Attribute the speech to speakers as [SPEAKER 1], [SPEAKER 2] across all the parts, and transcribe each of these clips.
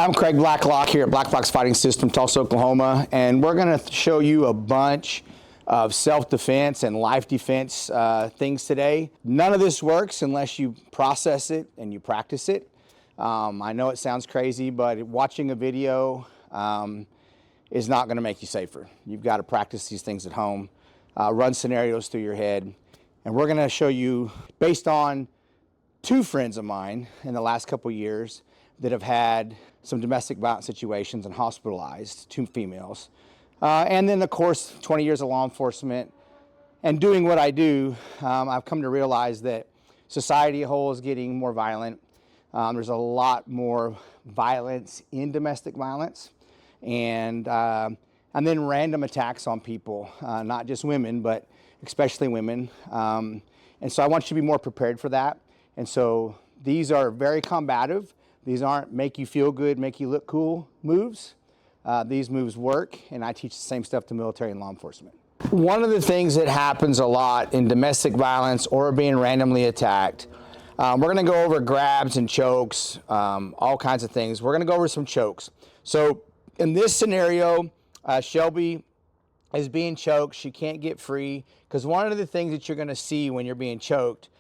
[SPEAKER 1] I'm Craig Blacklock here at Blacklock's Fighting System, Tulsa, Oklahoma, and we're going to show you a bunch of self-defense and life defense things today. None of this works unless you process it and you practice it. I know it sounds crazy, but watching a video is not going to make you safer. You've got to practice these things at home, run scenarios through your head, and we're going to show you, based on two friends of mine in the last couple years that have had some domestic violence situations and hospitalized, two females. And then, of course, 20 years of law enforcement and doing what I do, I've come to realize that society as a whole is getting more violent. There's a lot more violence in domestic violence, and then random attacks on people, not just women, but especially women. And so I want you to be more prepared for that. And so these are very combative. These aren't make you feel good, make you look cool moves. These moves work, and I teach the same stuff to military and law enforcement. One of the things that happens a lot in domestic violence or being randomly attacked, we're gonna go over grabs and chokes, all kinds of things. We're gonna go over some chokes. So in this scenario, Shelby is being choked. She can't get free, because one of the things that you're gonna see when you're being choked,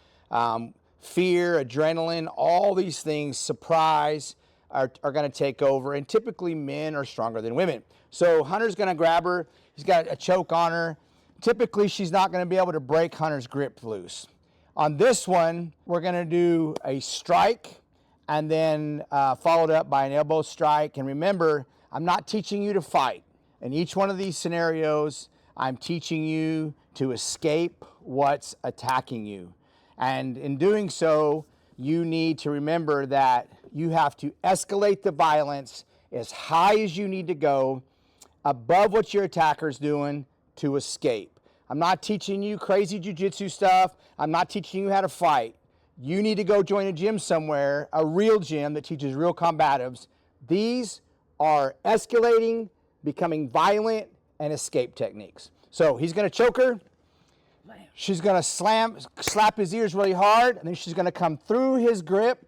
[SPEAKER 1] fear, adrenaline, all these things, surprise, are going to take over, and typically men are stronger than women. So Hunter's going to grab her. He's got a choke on her. Typically, she's not going to be able to break Hunter's grip loose. On this one, we're going to do a strike and then followed up by an elbow strike. And remember, I'm not teaching you to fight. In each one of these scenarios, I'm teaching you to escape what's attacking you. And in doing so, you need to remember that you have to escalate the violence as high as you need to go, above what your attacker's doing, to escape. I'm not teaching you crazy jiu-jitsu stuff. I'm not teaching you how to fight. You need to go join a gym somewhere, a real gym that teaches real combatives. These are escalating, becoming violent, and escape techniques. So he's going to choke her. She's going to slap his ears really hard, and then she's going to come through his grip,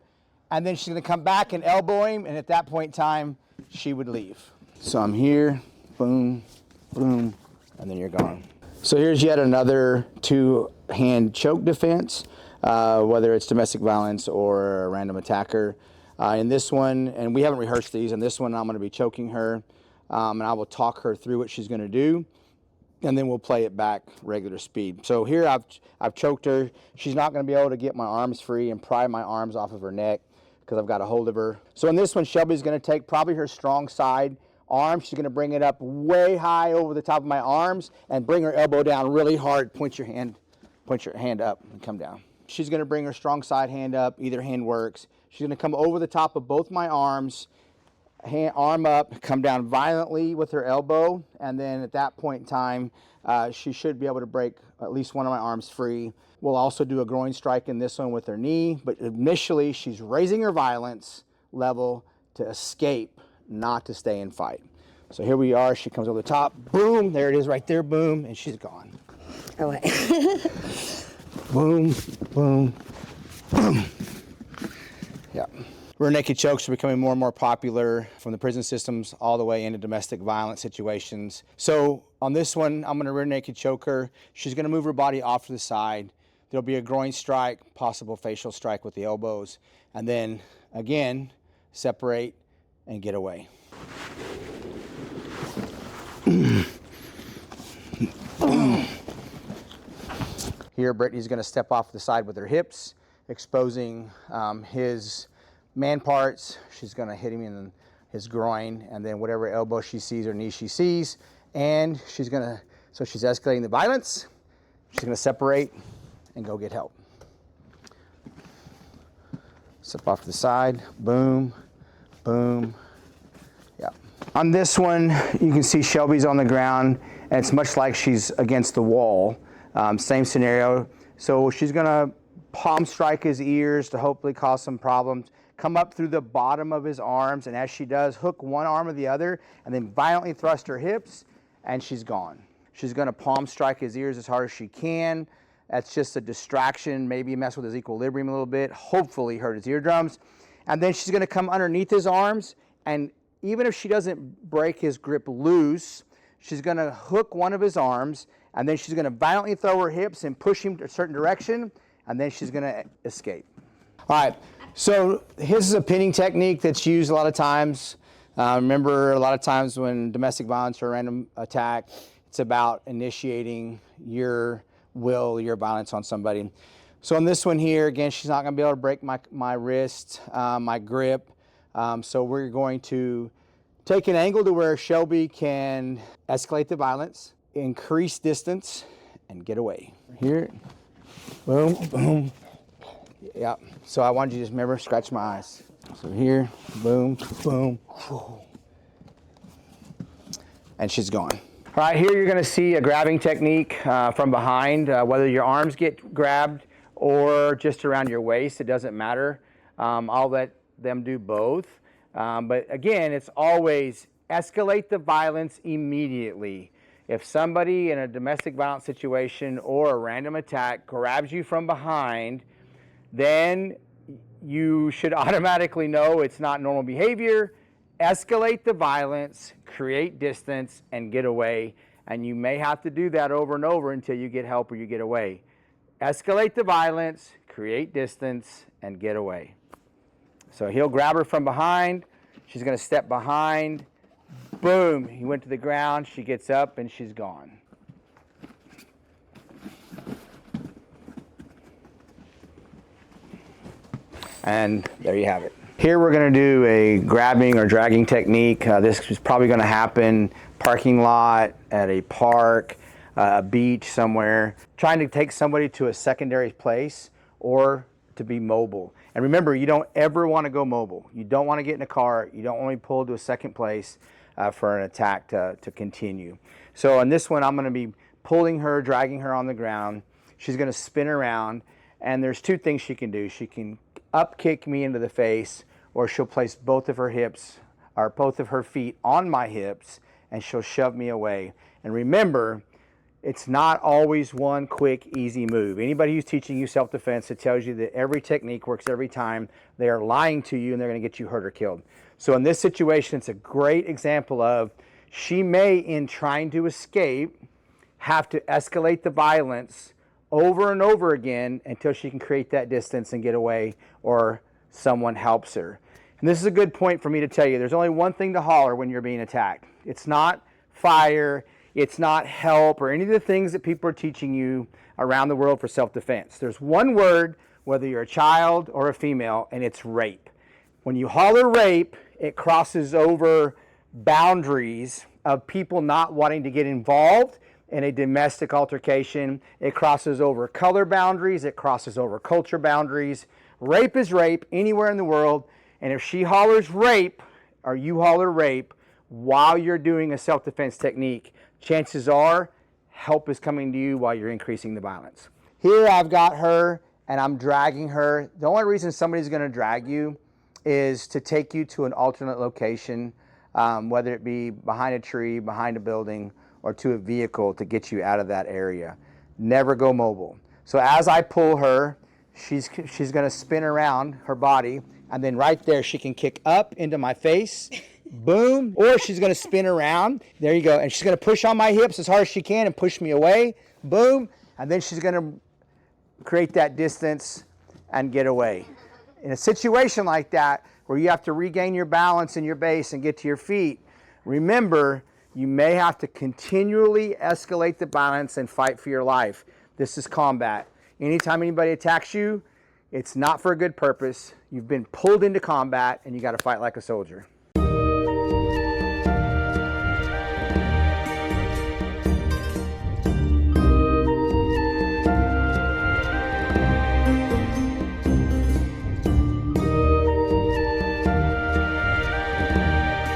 [SPEAKER 1] and then she's going to come back and elbow him, and at that point in time, she would leave. So I'm here, boom, boom, and then you're gone. So here's yet another two-hand choke defense, whether it's domestic violence or a random attacker. In this one, and we haven't rehearsed these, in this one I'm going to be choking her, and I will talk her through what she's going to do, and then we'll play it back regular speed. So here I've choked her. She's not going to be able to get my arms free and pry my arms off of her neck because I've got a hold of her. So in this one, Shelby's going to take probably her strong side arm. She's going to bring it up way high over the top of my arms and bring her elbow down really hard. Point your hand up and come down. She's going to bring her strong side hand up. Either hand works. She's going to come over the top of both my arms, arm up, come down violently with her elbow, and then at that point in time, she should be able to break at least one of my arms free. We'll also do a groin strike in this one with her knee, but initially she's raising her violence level to escape, not to stay and fight. So here we are, she comes over the top, boom, there it is right there, boom, and she's gone.
[SPEAKER 2] Oh, wait.
[SPEAKER 1] Boom, boom, boom. Yeah. Rear naked chokes are becoming more and more popular from the prison systems all the way into domestic violence situations. So on this one, I'm going to rear naked choke her. She's going to move her body off to the side. There'll be a groin strike, possible facial strike with the elbows, and then again, separate and get away. Here, Brittany's going to step off the side with her hips, exposing his man parts. She's going to hit him in his groin, and then whatever elbow she sees or knee she sees, and she's escalating the violence. She's going to separate and go get help. Step off to the side, boom, boom. Yeah. On this one, you can see Shelby's on the ground, and it's much like she's against the wall. Same scenario. So she's going to palm strike his ears to hopefully cause some problems. Come up through the bottom of his arms, and as she does, hook one arm or the other, and then violently thrust her hips, and she's gone. She's going to palm strike his ears as hard as she can. That's just a distraction, maybe mess with his equilibrium a little bit, hopefully hurt his eardrums. And then she's going to come underneath his arms And even if she doesn't break his grip loose, she's going to hook one of his arms, and then she's going to violently throw her hips and push him to a certain direction, and then she's going to escape. All right, so this is a pinning technique that's used a lot of times. Remember, a lot of times when domestic violence or random attack, it's about initiating your will, your violence on somebody. So on this one here, again, she's not going to be able to break my wrist, my grip. So we're going to take an angle to where Shelby can escalate the violence, increase distance, and get away. Here, boom, boom. Yeah, so I want you to just remember, scratch my eyes. So here, boom, boom, and she's gone. All right, here you're gonna see a grabbing technique from behind, whether your arms get grabbed or just around your waist, it doesn't matter. I'll let them do both. But again, it's always escalate the violence immediately. If somebody in a domestic violence situation or a random attack grabs you from behind, then you should automatically know it's not normal behavior. Escalate the violence, create distance, and get away. And you may have to do that over and over until you get help or you get away. Escalate the violence, create distance, and get away. So he'll grab her from behind. She's going to step behind. Boom, he went to the ground. She gets up and she's gone. And there you have it. Here we're going to do a grabbing or dragging technique. This is probably going to happen parking lot, at a park, a beach somewhere. Trying to take somebody to a secondary place or to be mobile. And remember, you don't ever want to go mobile. You don't want to get in a car. You don't want to be pulled to a second place for an attack to continue. So on this one, I'm going to be pulling her, dragging her on the ground. She's going to spin around. And there's two things she can do. She can up kick me into the face, or she'll place both of her hips or both of her feet on my hips and she'll shove me away. And remember, it's not always one quick, easy move. Anybody who's teaching you self-defense, it tells you that every technique works every time. They are lying to you and they're going to get you hurt or killed. So in this situation, it's a great example of she may, in trying to escape, have to escalate the violence over and over again until she can create that distance and get away, or someone helps her. And this is a good point for me to tell you. There's only one thing to holler when you're being attacked. It's not fire, it's not help, or any of the things that people are teaching you around the world for self-defense. There's one word, whether you're a child or a female, and it's rape. When you holler rape, it crosses over boundaries of people not wanting to get involved in a domestic altercation. It crosses over color boundaries. It crosses over culture boundaries. Rape is rape anywhere in the world. And if she hollers rape, or you holler rape, while you're doing a self-defense technique, chances are help is coming to you while you're increasing the violence. Here I've got her and I'm dragging her. The only reason somebody's going to drag you is to take you to an alternate location, whether it be behind a tree, behind a building, or to a vehicle to get you out of that area. Never go mobile. So as I pull her, she's going to spin around her body, and then right there she can kick up into my face, boom, or she's going to spin around, there you go, and she's going to push on my hips as hard as she can and push me away, boom, and then she's going to create that distance and get away. In a situation like that, where you have to regain your balance and your base and get to your feet, remember, you may have to continually escalate the violence and fight for your life. This is combat. Anytime anybody attacks you, it's not for a good purpose. You've been pulled into combat and you got to fight like a soldier.